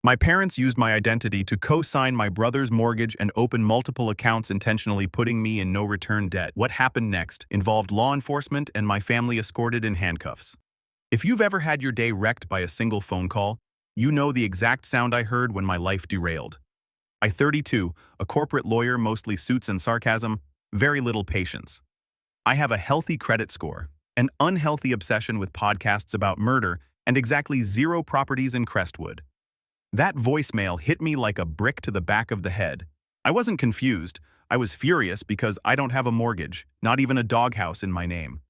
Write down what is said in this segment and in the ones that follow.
My parents used my identity to co-sign my brother's mortgage and open multiple accounts, intentionally putting me in no-return debt. What happened next involved law enforcement and my family escorted in handcuffs. If you've ever had your day wrecked by a single phone call, you know the exact sound I heard when my life derailed. I 32, a corporate lawyer, mostly suits and sarcasm, very little patience. I have a healthy credit score, an unhealthy obsession with podcasts about murder, and exactly 0 properties in Crestwood. That voicemail hit me like a brick to the back of the head. I wasn't confused. I was furious because I don't have a mortgage, not even a doghouse in my name.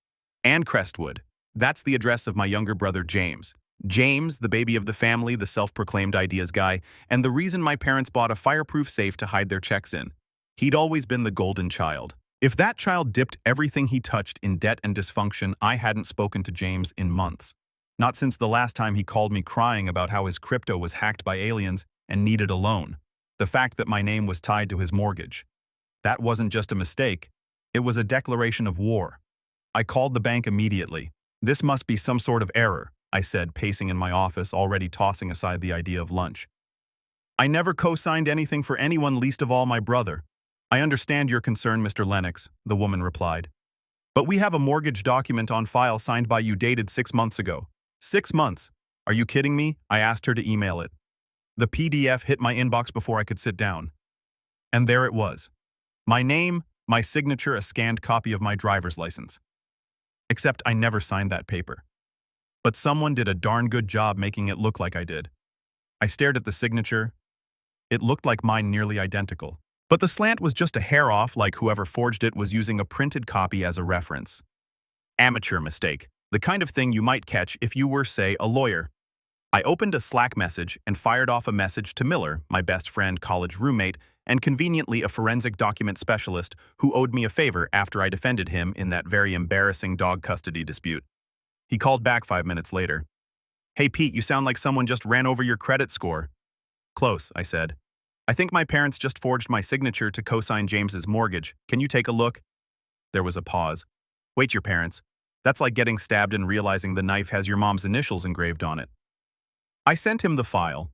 And Crestwood. That's the address of my younger brother, James. James, the baby of the family, the self-proclaimed ideas guy, and the reason my parents bought a fireproof safe to hide their checks in. He'd always been the golden child. If that child dipped everything he touched in debt and dysfunction, I hadn't spoken to James in months. Not since the last time he called me crying about how his crypto was hacked by aliens and needed a loan. The fact that my name was tied to his mortgage. That wasn't just a mistake. It was a declaration of war. I called the bank immediately. "This must be some sort of error," I said, pacing in my office, already tossing aside the idea of lunch. "I never co-signed anything for anyone, least of all my brother." "I understand your concern, Mr. Lennox," the woman replied. "But we have a mortgage document on file signed by you dated 6 months ago." 6 months? Are you kidding me? I asked her to email it. The PDF hit my inbox before I could sit down. And there it was. My name, my signature, a scanned copy of my driver's license. Except I never signed that paper. But someone did a darn good job making it look like I did. I stared at the signature. It looked like mine, nearly identical. But the slant was just a hair off, like whoever forged it was using a printed copy as a reference. Amateur mistake. The kind of thing you might catch if you were, say, a lawyer. I opened a Slack message and fired off a message to Miller, my best friend, college roommate, and conveniently a forensic document specialist who owed me a favor after I defended him in that very embarrassing dog custody dispute. He called back 5 minutes later. "Hey Pete, you sound like someone just ran over your credit score." "Close," I said. "I think my parents just forged my signature to co-sign James's mortgage. Can you take a look?" There was a pause. "Wait, your parents? That's like getting stabbed and realizing the knife has your mom's initials engraved on it." I sent him the file.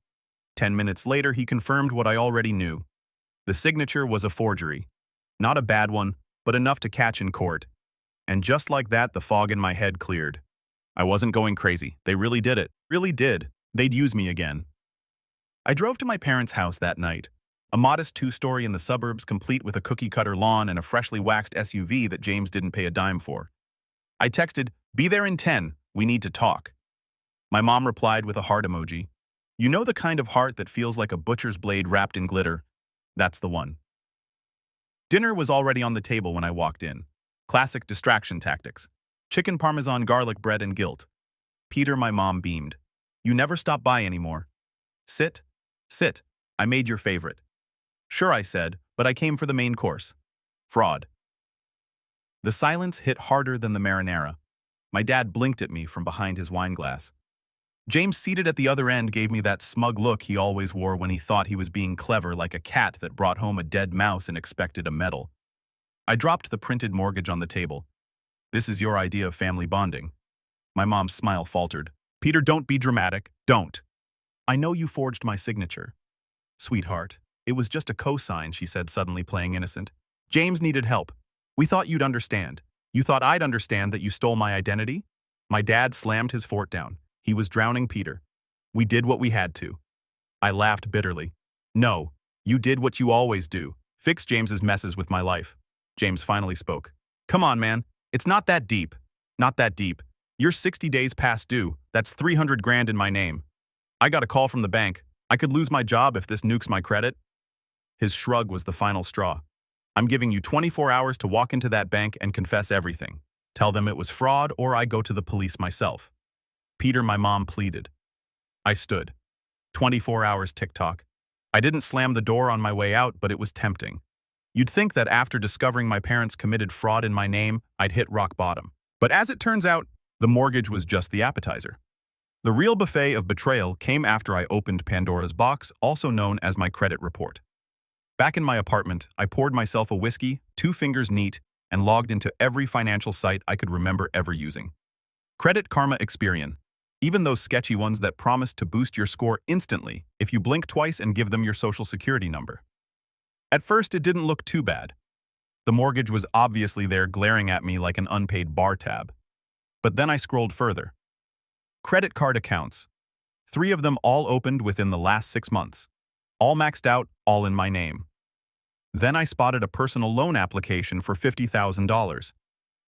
10 minutes later, he confirmed what I already knew. The signature was a forgery. Not a bad one, but enough to catch in court. And just like that, the fog in my head cleared. I wasn't going crazy. They really did it. Really did. They'd use me again. I drove to my parents' house that night. A modest 2-story in the suburbs, complete with a cookie-cutter lawn and a freshly waxed SUV that James didn't pay a dime for. I texted, "Be there in 10, we need to talk." My mom replied with a heart emoji. You know the kind of heart that feels like a butcher's blade wrapped in glitter? That's the one. Dinner was already on the table when I walked in. Classic distraction tactics. Chicken parmesan, garlic bread, and guilt. "Peter," my mom beamed. "You never stop by anymore." "Sit. Sit. I made your favorite." "Sure," I said, "but I came for the main course." Fraud. The silence hit harder than the marinara. My dad blinked at me from behind his wineglass. James, seated at the other end, gave me that smug look he always wore when he thought he was being clever, like a cat that brought home a dead mouse and expected a medal. I dropped the printed mortgage on the table. "This is your idea of family bonding." My mom's smile faltered. "Peter, don't be dramatic. Don't." "I know you forged my signature." "Sweetheart, it was just a cosign," she said, suddenly playing innocent. "James needed help. We thought you'd understand. You thought I'd understand that you stole my identity?" My dad slammed his fork down. He was drowning Peter. "We did what we had to." I laughed bitterly. "No, you did what you always do. Fix James's messes with my life." James finally spoke. "Come on, man. It's not that deep. Not that deep. You're 60 days past due. That's 300 grand in my name. I got a call from the bank. I could lose my job if this nukes my credit." His shrug was the final straw. "I'm giving you 24 hours to walk into that bank and confess everything. Tell them it was fraud, or I go to the police myself." "Peter," my mom pleaded. I stood. 24 hours tick-tock. I didn't slam the door on my way out, but it was tempting. You'd think that after discovering my parents committed fraud in my name, I'd hit rock bottom. But as it turns out, the mortgage was just the appetizer. The real buffet of betrayal came after I opened Pandora's box, also known as my credit report. Back in my apartment, I poured myself a whiskey, 2 fingers neat, and logged into every financial site I could remember ever using. Credit Karma, Experian. Even those sketchy ones that promise to boost your score instantly if you blink twice and give them your social security number. At first, it didn't look too bad. The mortgage was obviously there glaring at me like an unpaid bar tab. But then I scrolled further. Credit card accounts. 3 of them all opened within the last 6 months. All maxed out, all in my name. Then I spotted a personal loan application for $50,000.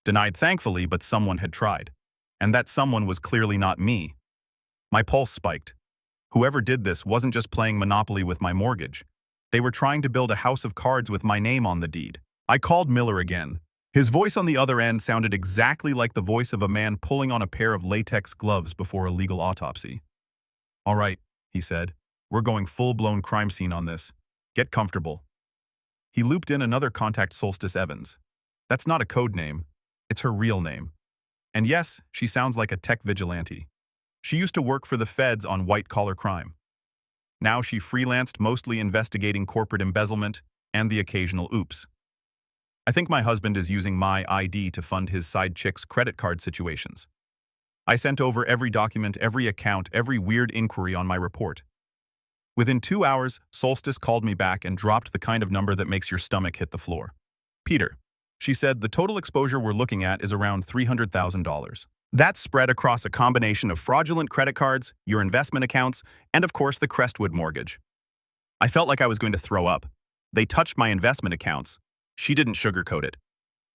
Denied thankfully, but someone had tried. And that someone was clearly not me. My pulse spiked. Whoever did this wasn't just playing Monopoly with my mortgage. They were trying to build a house of cards with my name on the deed. I called Miller again. His voice on the other end sounded exactly like the voice of a man pulling on a pair of latex gloves before a legal autopsy. "All right," he said. "We're going full-blown crime scene on this. Get comfortable." He looped in another contact, Solstice Evans. That's not a code name. It's her real name. And yes, she sounds like a tech vigilante. She used to work for the feds on white-collar crime. Now she freelanced, mostly investigating corporate embezzlement and the occasional oops. I think my husband is using my ID to fund his side chick's credit card situations. I sent over every document, every account, every weird inquiry on my report. Within 2 hours, Solstice called me back and dropped the kind of number that makes your stomach hit the floor. "Peter," she said, "the total exposure we're looking at is around $300,000. That's spread across a combination of fraudulent credit cards, your investment accounts, and of course the Crestwood mortgage." I felt like I was going to throw up. They touched my investment accounts. She didn't sugarcoat it.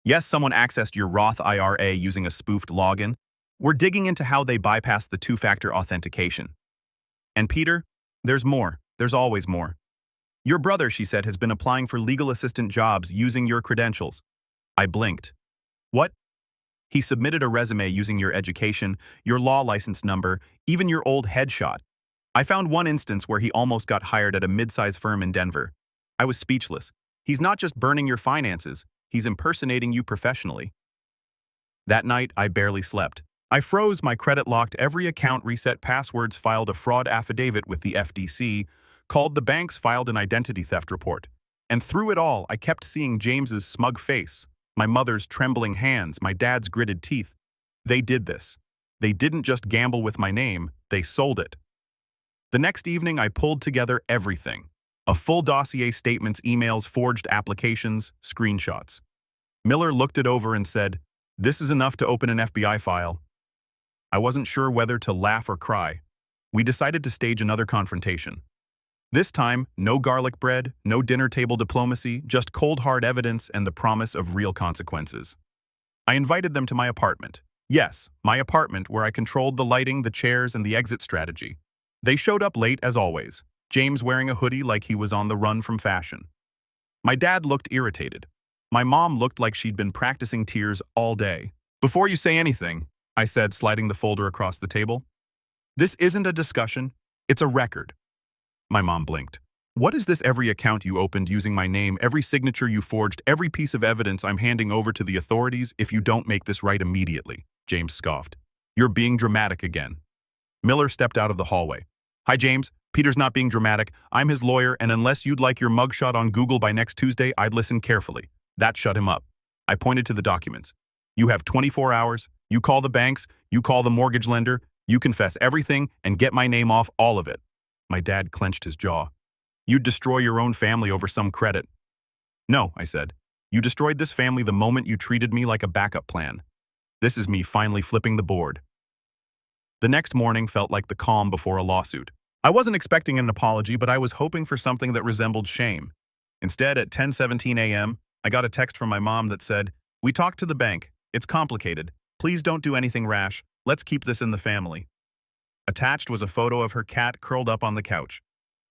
Yes, someone accessed your Roth IRA using a spoofed login. We're digging into how they bypassed the two-factor authentication. And Peter, there's more. There's always more. Your brother, she said, has been applying for legal assistant jobs using your credentials. I blinked. What? He submitted a resume using your education, your law license number, even your old headshot. I found one instance where he almost got hired at a mid-size firm in Denver. I was speechless. He's not just burning your finances, he's impersonating you professionally. That night, I barely slept. I froze, my credit locked, every account reset passwords, filed a fraud affidavit with the FDC, called the banks, filed an identity theft report. And through it all, I kept seeing James's smug face, my mother's trembling hands, my dad's gritted teeth. They did this. They didn't just gamble with my name, they sold it. The next evening, I pulled together everything. A full dossier, statements, emails, forged applications, screenshots. Miller looked it over and said, "This is enough to open an FBI file." I wasn't sure whether to laugh or cry. We decided to stage another confrontation. This time, no garlic bread, no dinner table diplomacy, just cold hard evidence and the promise of real consequences. I invited them to my apartment. Yes, my apartment where I controlled the lighting, the chairs, and the exit strategy. They showed up late as always. James wearing a hoodie like he was on the run from fashion. My dad looked irritated. My mom looked like she'd been practicing tears all day. "Before you say anything," I said, sliding the folder across the table, "this isn't a discussion, it's a record." My mom blinked. "What is this? Every account you opened using my name, every signature you forged, every piece of evidence I'm handing over to the authorities if you don't make this right immediately," James scoffed. "You're being dramatic again." Miller stepped out of the hallway. "Hi, James. Peter's not being dramatic. I'm his lawyer, and unless you'd like your mugshot on Google by next Tuesday, I'd listen carefully." That shut him up. I pointed to the documents. "You have 24 hours. You call the banks. You call the mortgage lender. You confess everything and get my name off all of it." My dad clenched his jaw. "You'd destroy your own family over some credit." "No," I said. "You destroyed this family the moment you treated me like a backup plan." This is me finally flipping the board. The next morning felt like the calm before a lawsuit. I wasn't expecting an apology, but I was hoping for something that resembled shame. Instead, at 10:17 a.m., I got a text from my mom that said, "We talked to the bank. It's complicated. Please don't do anything rash. Let's keep this in the family." Attached was a photo of her cat curled up on the couch.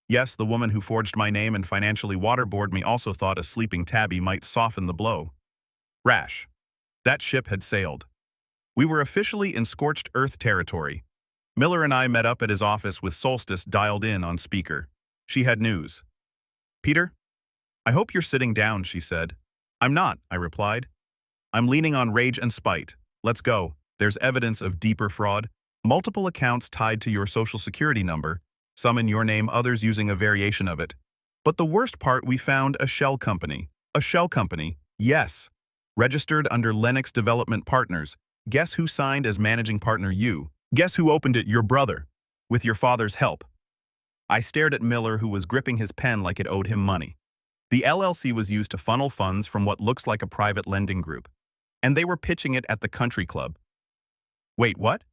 Yes, the woman who forged my name and financially waterboarded me also thought a sleeping tabby might soften the blow. Rash. That ship had sailed. We were officially in scorched earth territory. Miller and I met up at his office with Solstice dialed in on speaker. She had news. "Peter, I hope you're sitting down," she said. "I'm not," I replied. "I'm leaning on rage and spite. Let's go. There's evidence of deeper fraud. Multiple accounts tied to your social security number, some in your name, others using a variation of it. But the worst part, we found a shell company. A shell company, yes. Registered under Lennox Development Partners. Guess who signed as managing partner? You. Guess who opened it? Your brother. With your father's help. I stared at Miller, who was gripping his pen like it owed him money. The LLC was used to funnel funds from what looks like a private lending group, and they were pitching it at the country club. Wait, what?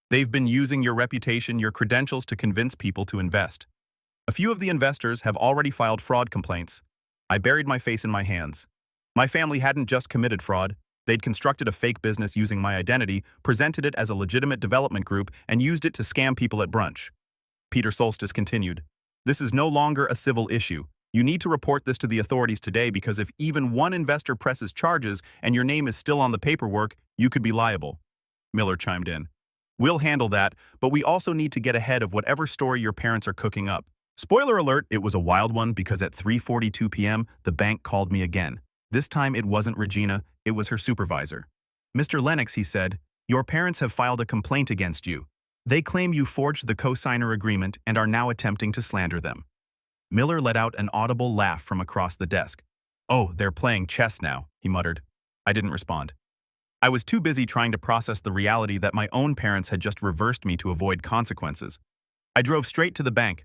They've been using your reputation, your credentials to convince people to invest. A few of the investors have already filed fraud complaints. I buried my face in my hands. My family hadn't just committed fraud. They'd constructed a fake business using my identity, presented it as a legitimate development group, and used it to scam people at brunch. Peter Solstice continued. This is no longer a civil issue. You need to report this to the authorities today because if even one investor presses charges and your name is still on the paperwork, you could be liable. Miller chimed in. We'll handle that, but we also need to get ahead of whatever story your parents are cooking up. Spoiler alert, it was a wild one because at 3:42 p.m., the bank called me again. This time it wasn't Regina, it was her supervisor. Mr. Lennox, he said, your parents have filed a complaint against you. They claim you forged the co-signer agreement and are now attempting to slander them. Miller let out an audible laugh from across the desk. Oh, they're playing chess now, he muttered. I didn't respond. I was too busy trying to process the reality that my own parents had just reversed me to avoid consequences. I drove straight to the bank.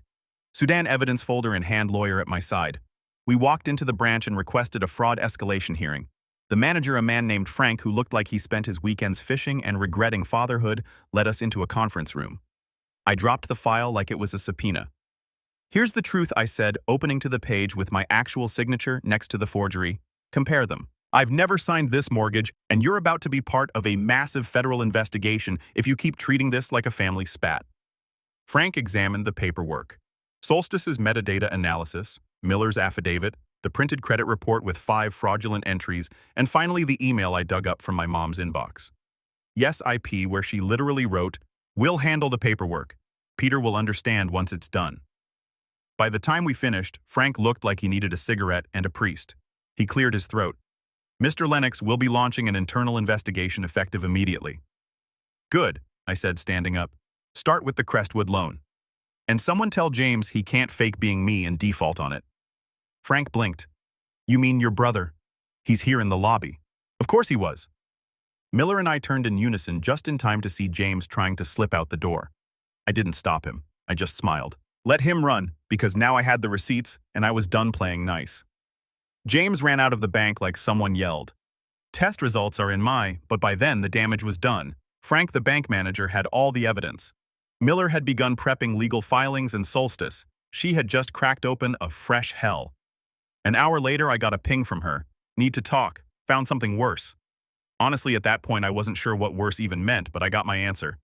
Sudan evidence folder and hand lawyer at my side. We walked into the branch and requested a fraud escalation hearing. The manager, a man named Frank who looked like he spent his weekends fishing and regretting fatherhood, led us into a conference room. I dropped the file like it was a subpoena. Here's the truth, I said, opening to the page with my actual signature next to the forgery. Compare them. I've never signed this mortgage, and you're about to be part of a massive federal investigation if you keep treating this like a family spat. Frank examined the paperwork. Solstice's metadata analysis, Miller's affidavit, the printed credit report with 5 fraudulent entries, and finally the email I dug up from my mom's inbox. Yes, IP, where she literally wrote, "We'll handle the paperwork. Peter will understand once it's done." By the time we finished, Frank looked like he needed a cigarette and a priest. He cleared his throat. Mr. Lennox will be launching an internal investigation effective immediately. Good, I said, standing up. Start with the Crestwood loan. And someone tell James he can't fake being me and default on it. Frank blinked. You mean your brother? He's here in the lobby. Of course he was. Miller and I turned in unison just in time to see James trying to slip out the door. I didn't stop him. I just smiled. Let him run, because now I had the receipts and I was done playing nice. James ran out of the bank like someone yelled. Test results are in but by then the damage was done. Frank, the bank manager, had all the evidence. Miller had begun prepping legal filings and Solstice. She had just cracked open a fresh hell. An hour later, I got a ping from her. Need to talk. Found something worse. Honestly, at that point, I wasn't sure what worse even meant, but I got my answer.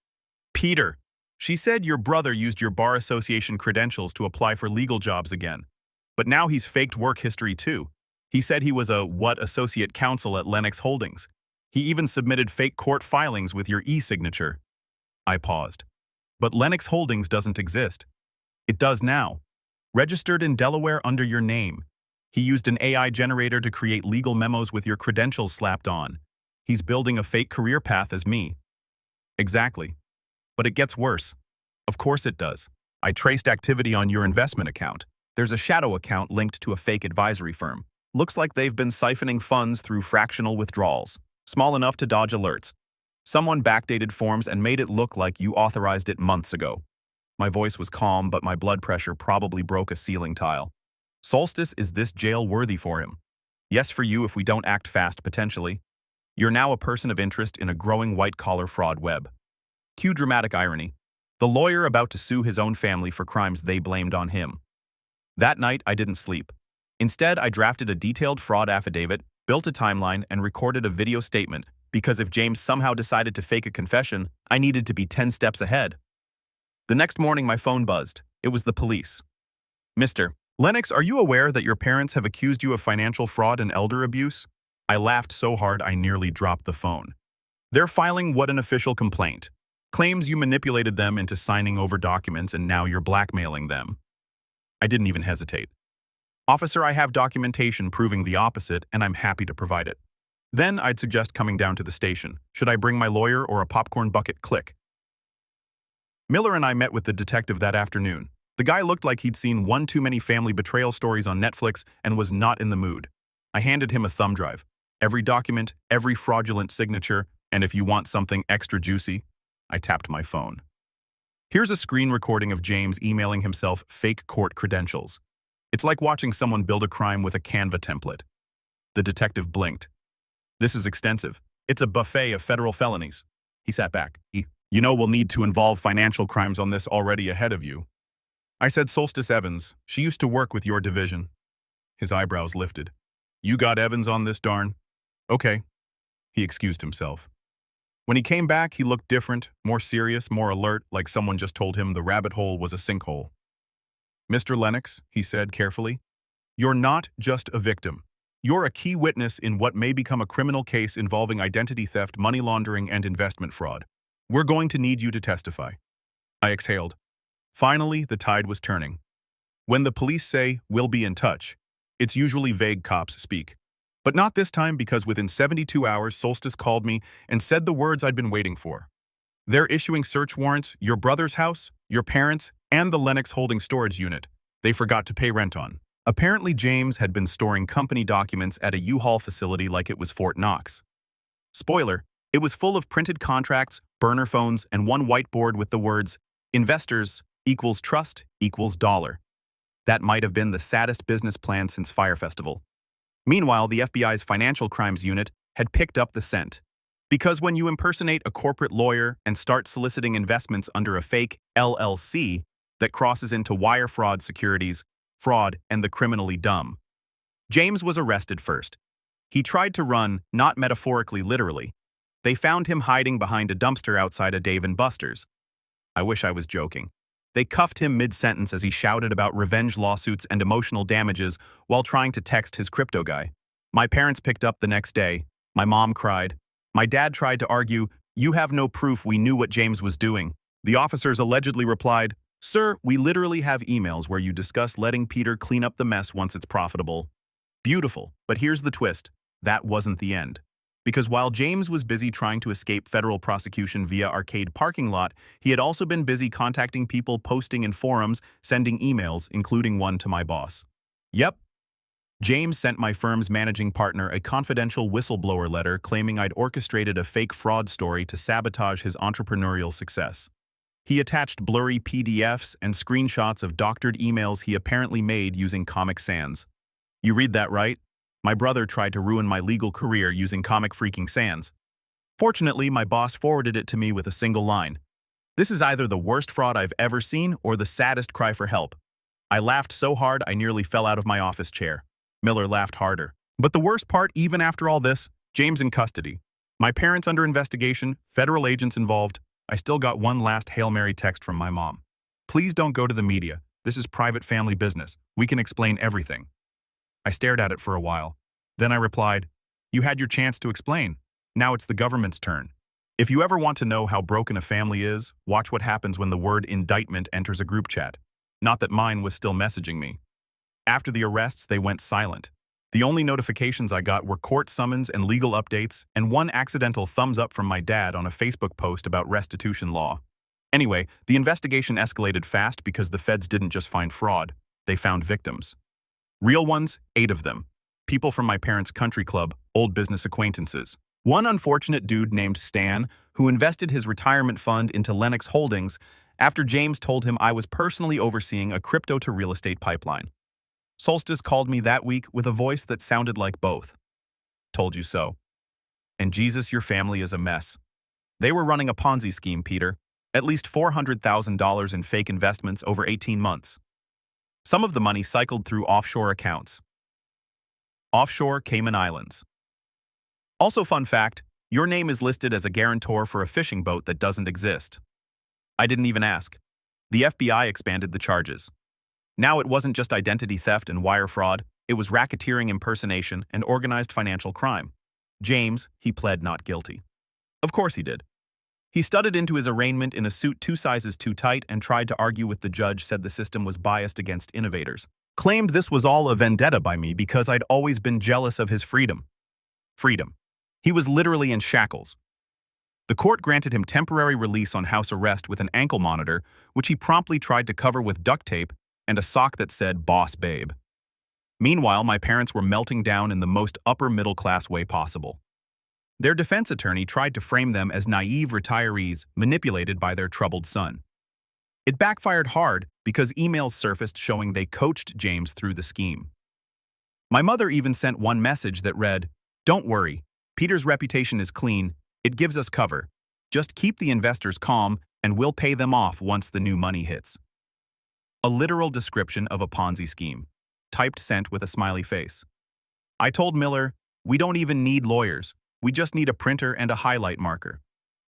Peter. She said your brother used your bar association credentials to apply for legal jobs again. But now he's faked work history too. He said he was a associate counsel at Lennox Holdings. He even submitted fake court filings with your e-signature. I paused. But Lennox Holdings doesn't exist. It does now. Registered in Delaware under your name. He used an AI generator to create legal memos with your credentials slapped on. He's building a fake career path as me. Exactly. But it gets worse. Of course it does. I traced activity on your investment account. There's a shadow account linked to a fake advisory firm. Looks like they've been siphoning funds through fractional withdrawals, small enough to dodge alerts. Someone backdated forms and made it look like you authorized it months ago. My voice was calm, but my blood pressure probably broke a ceiling tile. Solstice, is this jail worthy for him? Yes, for you if we don't act fast, potentially. You're now a person of interest in a growing white-collar fraud web. Cue dramatic irony. The lawyer about to sue his own family for crimes they blamed on him. That night, I didn't sleep. Instead, I drafted a detailed fraud affidavit, built a timeline, and recorded a video statement, because if James somehow decided to fake a confession, I needed to be 10 steps ahead. The next morning, my phone buzzed. It was the police. Mr. Lennox, are you aware that your parents have accused you of financial fraud and elder abuse? I laughed so hard I nearly dropped the phone. They're filing what an official complaint. Claims you manipulated them into signing over documents and now you're blackmailing them. I didn't even hesitate. Officer, I have documentation proving the opposite, and I'm happy to provide it. Then I'd suggest coming down to the station. Should I bring my lawyer or a popcorn bucket? Click. Miller and I met with the detective that afternoon. The guy looked like he'd seen one too many family betrayal stories on Netflix and was not in the mood. I handed him a thumb drive. Every document, every fraudulent signature, and if you want something extra juicy, I tapped my phone. Here's a screen recording of James emailing himself fake court credentials. It's like watching someone build a crime with a Canva template. The detective blinked. This is extensive. It's a buffet of federal felonies. He sat back. You know we'll need to involve financial crimes on this already ahead of you. I said Solstice Evans. She used to work with your division. His eyebrows lifted. You got Evans on this darn? Okay. He excused himself. When he came back, he looked different, more serious, more alert, like someone just told him the rabbit hole was a sinkhole. Mr. Lennox, he said carefully, you're not just a victim. You're a key witness in what may become a criminal case involving identity theft, money laundering, and investment fraud. We're going to need you to testify. I exhaled. Finally, the tide was turning. When the police say, we'll be in touch, it's usually vague cops speak. But not this time, because within 72 hours, Solstice called me and said the words I'd been waiting for. They're issuing search warrants, your brother's house, your parents', and the Lennox Holding storage unit they forgot to pay rent on. Apparently, James had been storing company documents at a U-Haul facility like it was Fort Knox. Spoiler, it was full of printed contracts, burner phones, and one whiteboard with the words, investors equals trust equals dollar. That might have been the saddest business plan since Fire Festival. Meanwhile, the FBI's Financial Crimes Unit had picked up the scent. Because when you impersonate a corporate lawyer and start soliciting investments under a fake LLC that crosses into wire fraud, securities, fraud, and the criminally dumb, James was arrested first. He tried to run, not metaphorically, literally. They found him hiding behind a dumpster outside a Dave & Buster's. I wish I was joking. They cuffed him mid-sentence as he shouted about revenge lawsuits and emotional damages while trying to text his crypto guy. My parents picked up the next day. My mom cried. My dad tried to argue, you have no proof we knew what James was doing. The officers allegedly replied, sir, we literally have emails where you discuss letting Peter clean up the mess once it's profitable. Beautiful, but here's the twist. That wasn't the end. Because while James was busy trying to escape federal prosecution via arcade parking lot, he had also been busy contacting people, posting in forums, sending emails, including one to my boss. Yep. James sent my firm's managing partner a confidential whistleblower letter claiming I'd orchestrated a fake fraud story to sabotage his entrepreneurial success. He attached blurry PDFs and screenshots of doctored emails he apparently made using Comic Sans. You read that right? My brother tried to ruin my legal career using Comic Freaking Sans. Fortunately, my boss forwarded it to me with a single line. This is either the worst fraud I've ever seen or the saddest cry for help. I laughed so hard I nearly fell out of my office chair. Miller laughed harder. But the worst part, even after all this, James in custody. My parents under investigation, federal agents involved. I still got one last Hail Mary text from my mom. Please don't go to the media. This is private family business. We can explain everything. I stared at it for a while. Then I replied, you had your chance to explain. Now it's the government's turn. If you ever want to know how broken a family is, watch what happens when the word indictment enters a group chat. Not that mine was still messaging me. After the arrests, they went silent. The only notifications I got were court summons and legal updates, and one accidental thumbs up from my dad on a Facebook post about restitution law. Anyway, the investigation escalated fast because the feds didn't just find fraud, they found victims. Real ones, 8 of them. People from my parents' country club, old business acquaintances. One unfortunate dude named Stan, who invested his retirement fund into Lennox Holdings after James told him I was personally overseeing a crypto-to-real estate pipeline. Solstice called me that week with a voice that sounded like both. Told you so. And Jesus, your family is a mess. They were running a Ponzi scheme, Peter. At least $400,000 in fake investments over 18 months. Some of the money cycled through offshore accounts. Offshore Cayman Islands. Also, fun fact, your name is listed as a guarantor for a fishing boat that doesn't exist. I didn't even ask. The FBI expanded the charges. Now it wasn't just identity theft and wire fraud, it was racketeering, impersonation, and organized financial crime. James, he pled not guilty. Of course he did. He studded into his arraignment in a suit 2 sizes too tight and tried to argue with the judge, said the system was biased against innovators. Claimed this was all a vendetta by me because I'd always been jealous of his freedom. Freedom. He was literally in shackles. The court granted him temporary release on house arrest with an ankle monitor, which he promptly tried to cover with duct tape and a sock that said, "Boss Babe." Meanwhile, my parents were melting down in the most upper-middle-class way possible. Their defense attorney tried to frame them as naive retirees manipulated by their troubled son. It backfired hard because emails surfaced showing they coached James through the scheme. My mother even sent one message that read, "Don't worry, Peter's reputation is clean, it gives us cover. Just keep the investors calm and we'll pay them off once the new money hits." A literal description of a Ponzi scheme, typed sent with a smiley face. I told Miller, "We don't even need lawyers, we just need a printer and a highlight marker."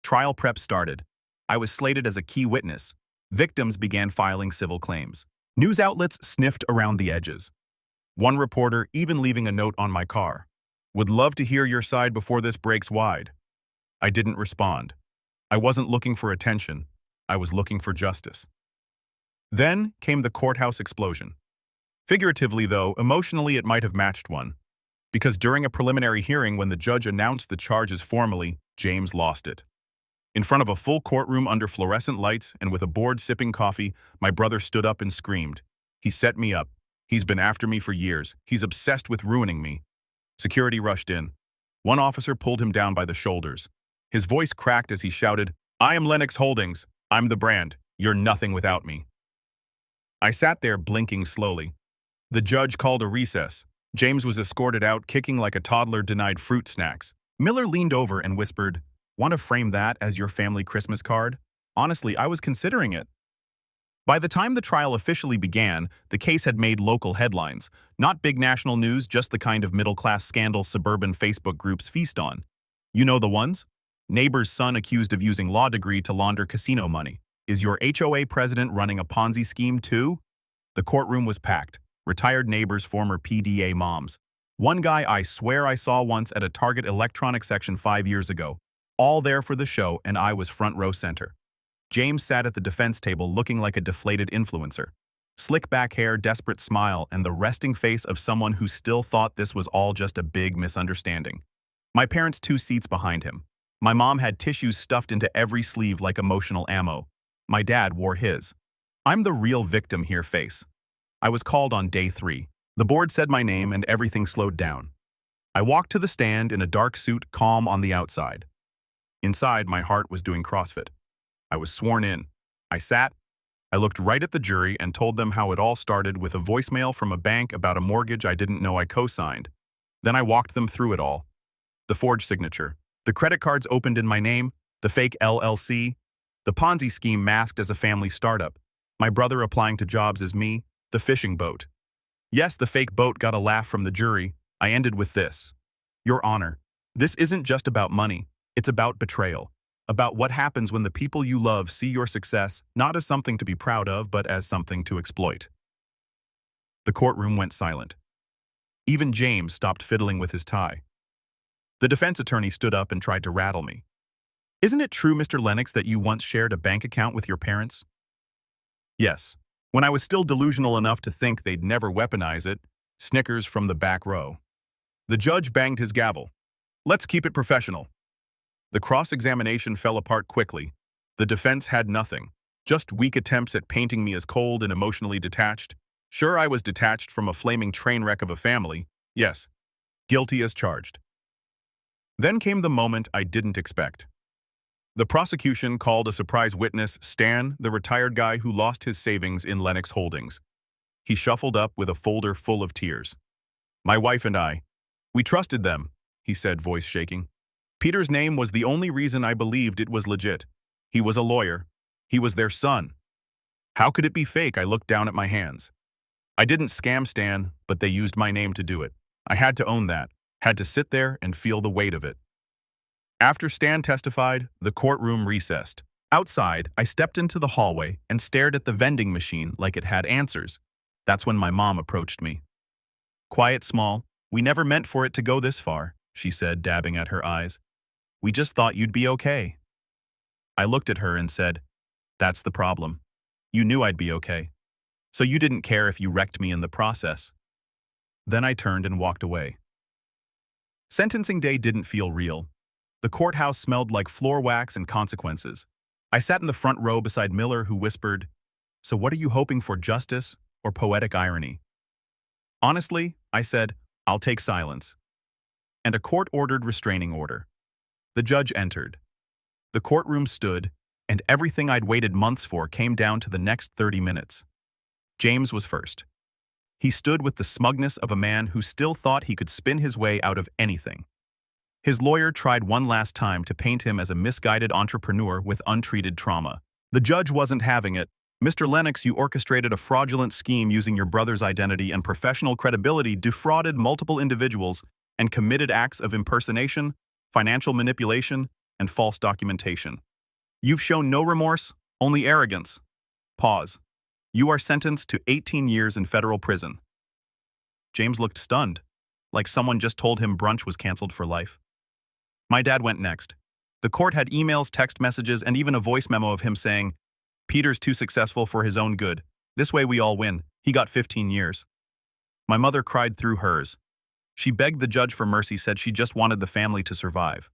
Trial prep started. I was slated as a key witness. Victims began filing civil claims. News outlets sniffed around the edges. One reporter even leaving a note on my car. "Would love to hear your side before this breaks wide." I didn't respond. I wasn't looking for attention. I was looking for justice. Then came the courthouse explosion. Figuratively, though, emotionally it might have matched one. Because during a preliminary hearing when the judge announced the charges formally, James lost it. In front of a full courtroom under fluorescent lights and with a board sipping coffee, my brother stood up and screamed. "He set me up. He's been after me for years. He's obsessed with ruining me." Security rushed in. One officer pulled him down by the shoulders. His voice cracked as he shouted, "I am Lennox Holdings. I'm the brand. You're nothing without me." I sat there blinking slowly. The judge called a recess. James was escorted out, kicking like a toddler denied fruit snacks. Miller leaned over and whispered, "Want to frame that as your family Christmas card?" Honestly, I was considering it. By the time the trial officially began, the case had made local headlines. Not big national news, just the kind of middle-class scandal suburban Facebook groups feast on. You know the ones? Neighbor's son accused of using law degree to launder casino money. Is your HOA president running a Ponzi scheme too? The courtroom was packed. Retired neighbors, former PDA moms. One guy I swear I saw once at a Target electronics section 5 years ago. All there for the show, and I was front row center. James sat at the defense table looking like a deflated influencer. Slick back hair, desperate smile, and the resting face of someone who still thought this was all just a big misunderstanding. My parents 2 seats behind him. My mom had tissues stuffed into every sleeve like emotional ammo. My dad wore his. "I'm the real victim here" face. I was called on day 3. The board said my name and everything slowed down. I walked to the stand in a dark suit, calm on the outside. Inside, my heart was doing CrossFit. I was sworn in. I sat. I looked right at the jury and told them how it all started with a voicemail from a bank about a mortgage I didn't know I co-signed. Then I walked them through it all. The forged signature. The credit cards opened in my name. The fake LLC. The Ponzi scheme masked as a family startup. My brother applying to jobs as me. The fishing boat. Yes, the fake boat got a laugh from the jury. I ended with this. "Your Honor, this isn't just about money. It's about betrayal. About what happens when the people you love see your success not as something to be proud of, but as something to exploit." The courtroom went silent. Even James stopped fiddling with his tie. The defense attorney stood up and tried to rattle me. "Isn't it true, Mr. Lennox, that you once shared a bank account with your parents?" "Yes. When I was still delusional enough to think they'd never weaponize it." Snickers from the back row. The judge banged his gavel. "Let's keep it professional." The cross-examination fell apart quickly. The defense had nothing, just weak attempts at painting me as cold and emotionally detached. Sure, I was detached from a flaming train wreck of a family. Yes, guilty as charged. Then came the moment I didn't expect. The prosecution called a surprise witness, Stan, the retired guy who lost his savings in Lennox Holdings. He shuffled up with a folder full of tears. "My wife and I, we trusted them," he said, voice shaking. "Peter's name was the only reason I believed it was legit. He was a lawyer. He was their son. How could it be fake?" I looked down at my hands. I didn't scam Stan, but they used my name to do it. I had to own that, had to sit there and feel the weight of it. After Stan testified, the courtroom recessed. Outside, I stepped into the hallway and stared at the vending machine like it had answers. That's when my mom approached me. "Quiet, small. We never meant for it to go this far," she said, dabbing at her eyes. "We just thought you'd be okay." I looked at her and said, "That's the problem. You knew I'd be okay. So you didn't care if you wrecked me in the process." Then I turned and walked away. Sentencing day didn't feel real. The courthouse smelled like floor wax and consequences. I sat in the front row beside Miller, who whispered, "So what are you hoping for, justice or poetic irony?" "Honestly," I said, "I'll take silence." And a court-ordered restraining order. The judge entered. The courtroom stood, and everything I'd waited months for came down to the next 30 minutes. James was first. He stood with the smugness of a man who still thought he could spin his way out of anything. His lawyer tried one last time to paint him as a misguided entrepreneur with untreated trauma. The judge wasn't having it. "Mr. Lennox, you orchestrated a fraudulent scheme using your brother's identity and professional credibility, defrauded multiple individuals, and committed acts of impersonation, financial manipulation, and false documentation. You've shown no remorse, only arrogance. Pause. You are sentenced to 18 years in federal prison." James looked stunned, like someone just told him brunch was canceled for life. My dad went next. The court had emails, text messages, and even a voice memo of him saying, "Peter's too successful for his own good. This way we all win. He got 15 years. My mother cried through hers. She begged the judge for mercy, said she just wanted the family to survive.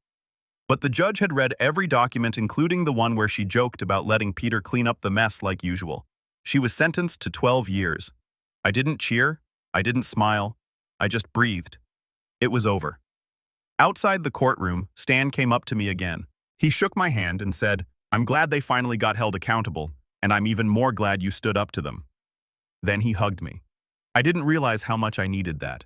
But the judge had read every document, including the one where she joked about letting Peter clean up the mess like usual. She was sentenced to 12 years. I didn't cheer. I didn't smile. I just breathed. It was over. Outside the courtroom, Stan came up to me again. He shook my hand and said, "I'm glad they finally got held accountable, and I'm even more glad you stood up to them." Then he hugged me. I didn't realize how much I needed that.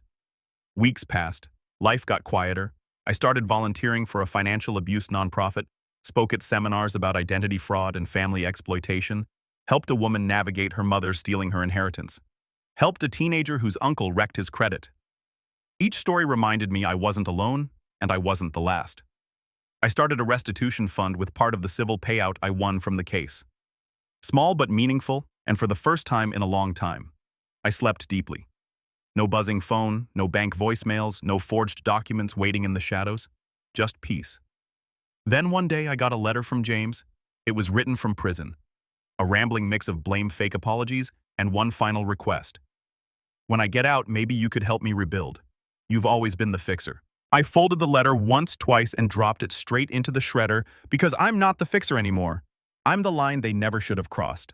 Weeks passed. Life got quieter. I started volunteering for a financial abuse nonprofit, spoke at seminars about identity fraud and family exploitation, helped a woman navigate her mother stealing her inheritance, helped a teenager whose uncle wrecked his credit. Each story reminded me I wasn't alone, and I wasn't the last. I started a restitution fund with part of the civil payout I won from the case. Small but meaningful, and for the first time in a long time. I slept deeply. No buzzing phone, no bank voicemails, no forged documents waiting in the shadows. Just peace. Then one day I got a letter from James. It was written from prison. A rambling mix of blame-fake apologies and one final request. "When I get out, maybe you could help me rebuild. You've always been the fixer." I folded the letter once, twice, and dropped it straight into the shredder because I'm not the fixer anymore. I'm the line they never should have crossed.